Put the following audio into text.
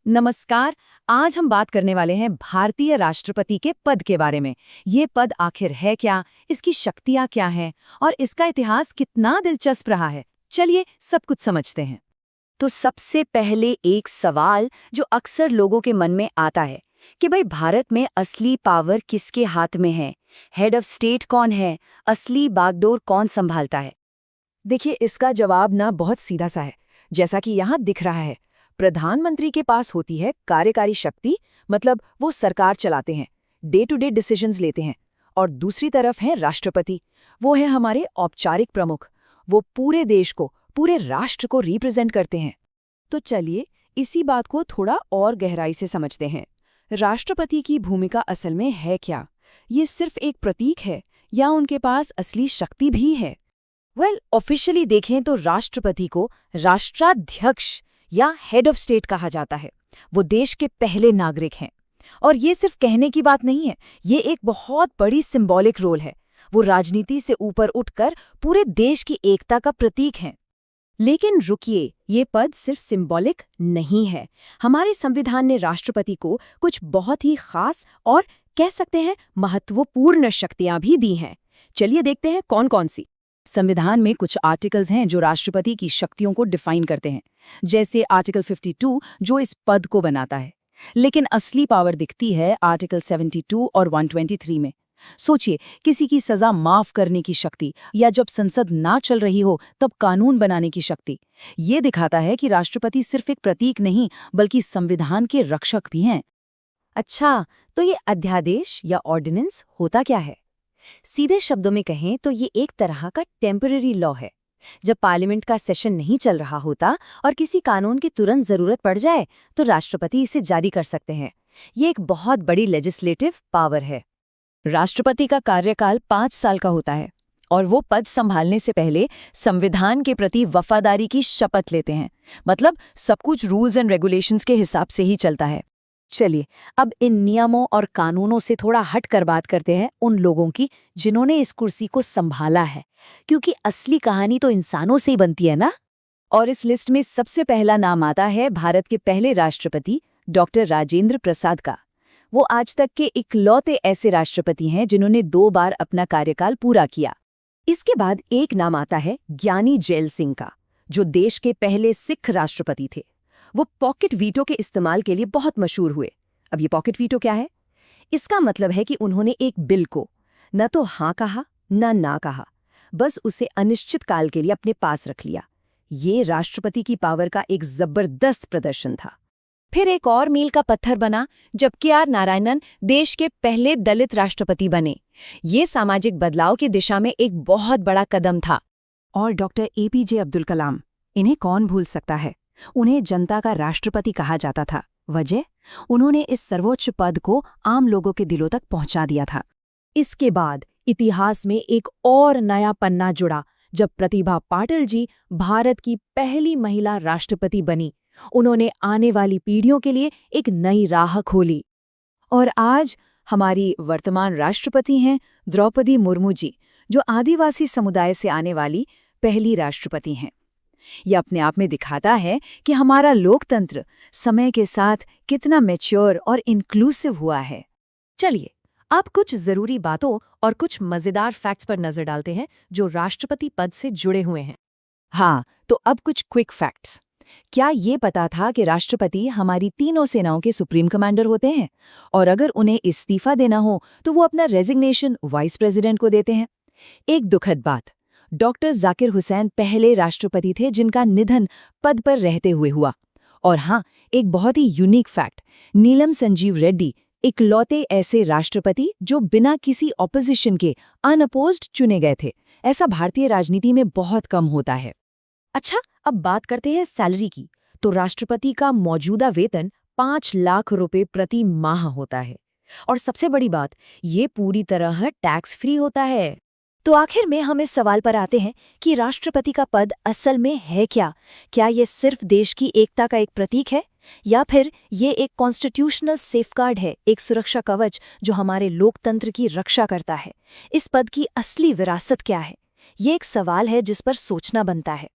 नमस्कार। आज हम बात करने वाले हैं भारतीय राष्ट्रपति के पद के बारे में। ये पद आखिर है क्या, इसकी शक्तियां क्या हैं और इसका इतिहास कितना दिलचस्प रहा है। चलिए सब कुछ समझते हैं। तो सबसे पहले एक सवाल जो अक्सर लोगों के मन में आता है कि भाई भारत में असली पावर किसके हाथ में है? हेड ऑफ स्टेट कौन है? असली बागडोर कौन संभालता है? देखिए, इसका जवाब ना बहुत सीधा सा है। जैसा कि यहाँ दिख रहा है, प्रधानमंत्री के पास होती है कार्यकारी शक्ति, मतलब वो सरकार चलाते हैं, डे टू डे डिसीजंस लेते हैं। और दूसरी तरफ है राष्ट्रपति, वो है हमारे औपचारिक प्रमुख। वो पूरे देश को, पूरे राष्ट्र को रिप्रेजेंट करते हैं। तो चलिए इसी बात को थोड़ा और गहराई से समझते हैं। राष्ट्रपति की भूमिका असल में है क्या? ये सिर्फ एक प्रतीक है या उनके पास असली शक्ति भी है? ऑफिशियली देखें तो राष्ट्रपति को राष्ट्राध्यक्ष या हेड ऑफ स्टेट कहा जाता है। वो देश के पहले नागरिक हैं। और ये सिर्फ कहने की बात नहीं है, ये एक बहुत बड़ी सिंबॉलिक रोल है। वो राजनीति से ऊपर उठकर पूरे देश की एकता का प्रतीक हैं। लेकिन रुकिए, ये पद सिर्फ सिंबॉलिक नहीं है। हमारे संविधान ने राष्ट्रपति को कुछ बहुत ही खास और कह सकते हैं महत्वपूर्ण शक्तियां भी दी हैं। चलिए देखते हैं कौन कौन सी। संविधान में कुछ आर्टिकल्स हैं जो राष्ट्रपति की शक्तियों को डिफाइन करते हैं, जैसे आर्टिकल 52 जो इस पद को बनाता है। लेकिन असली पावर दिखती है आर्टिकल 72 और 123 में। सोचिए, किसी की सजा माफ करने की शक्ति या जब संसद ना चल रही हो तब कानून बनाने की शक्ति। ये दिखाता है कि राष्ट्रपति सिर्फ एक प्रतीक नहीं बल्कि संविधान के रक्षक भी हैं। अच्छा, तो ये अध्यादेश या ऑर्डिनेंस होता क्या है? सीधे शब्दों में कहें तो ये एक तरह का टेम्पररी लॉ है। जब पार्लियामेंट का सेशन नहीं चल रहा होता और किसी कानून की तुरंत जरूरत पड़ जाए तो राष्ट्रपति इसे जारी कर सकते हैं। ये एक बहुत बड़ी लेजिस्लेटिव पावर है। राष्ट्रपति का कार्यकाल 5 साल का होता है और वो पद संभालने से पहले संविधान के प्रति वफादारी की शपथ लेते हैं। मतलब सब कुछ रूल्स एंड रेगुलेशंस के हिसाब से ही चलता है। चलिए अब इन नियमों और कानूनों से थोड़ा हट कर बात करते हैं उन लोगों की जिन्होंने इस कुर्सी को संभाला है, क्योंकि असली कहानी तो इंसानों से ही बनती है ना। और इस लिस्ट में सबसे पहला नाम आता है भारत के पहले राष्ट्रपति डॉक्टर राजेंद्र प्रसाद का। वो आज तक के इकलौते ऐसे राष्ट्रपति हैं जिन्होंने 2 बार अपना कार्यकाल पूरा किया। इसके बाद एक नाम आता है ज्ञानी जैल सिंह का, जो देश के पहले सिख राष्ट्रपति थे। वो पॉकेट वीटो के इस्तेमाल के लिए बहुत मशहूर हुए। अब ये पॉकेट वीटो क्या है? इसका मतलब है कि उन्होंने एक बिल को न तो हाँ कहा न ना कहा, बस उसे अनिश्चित काल के लिए अपने पास रख लिया। ये राष्ट्रपति की पावर का एक जबरदस्त प्रदर्शन था। फिर एक और मील का पत्थर बना जब के.आर. नारायणन देश के पहले दलित राष्ट्रपति बने। ये सामाजिक बदलाव की दिशा में एक बहुत बड़ा कदम था। और डॉक्टर APJ अब्दुल कलाम, इन्हें कौन भूल सकता है? उन्हें जनता का राष्ट्रपति कहा जाता था। वजह? उन्होंने इस सर्वोच्च पद को आम लोगों के दिलों तक पहुंचा दिया था। इसके बाद इतिहास में एक और नया पन्ना जुड़ा जब प्रतिभा पाटिल जी भारत की पहली महिला राष्ट्रपति बनी। उन्होंने आने वाली पीढ़ियों के लिए एक नई राह खोली। और आज हमारी वर्तमान राष्ट्रपति हैं द्रौपदी मुर्मू जी, जो आदिवासी समुदाय से आने वाली पहली राष्ट्रपति हैं। यह अपने आप में दिखाता है कि हमारा लोकतंत्र समय के साथ कितना मैच्योर और इंक्लूसिव हुआ है। चलिए अब कुछ जरूरी बातों और कुछ मजेदार फैक्ट्स पर नजर डालते हैं जो राष्ट्रपति पद से जुड़े हुए हैं। हाँ, तो अब कुछ क्विक फैक्ट्स। क्या ये पता था कि राष्ट्रपति हमारी तीनों सेनाओं के सुप्रीम कमांडर होते हैं? और अगर उन्हें इस्तीफा देना हो तो वो अपना रेजिग्नेशन वाइस प्रेसिडेंट को देते हैं। एक दुखद बात, डॉक्टर जाकिर हुसैन पहले राष्ट्रपति थे जिनका निधन पद पर रहते हुए हुआ। और हाँ, एक बहुत ही यूनिक फैक्ट, नीलम संजीव रेड्डी इकलौते ऐसे राष्ट्रपति जो बिना किसी ऑपोजिशन के अनअपोज्ड चुने गए थे। ऐसा भारतीय राजनीति में बहुत कम होता है। अच्छा, अब बात करते हैं सैलरी की। तो राष्ट्रपति का मौजूदा वेतन 5 लाख रुपए प्रति माह होता है। और सबसे बड़ी बात, ये पूरी तरह टैक्स फ्री होता है। तो आखिर में हम इस सवाल पर आते हैं कि राष्ट्रपति का पद असल में है क्या? क्या ये सिर्फ देश की एकता का एक प्रतीक है या फिर ये एक कॉन्स्टिट्यूशनल सेफगार्ड है, एक सुरक्षा कवच जो हमारे लोकतंत्र की रक्षा करता है? इस पद की असली विरासत क्या है? ये एक सवाल है जिस पर सोचना बनता है।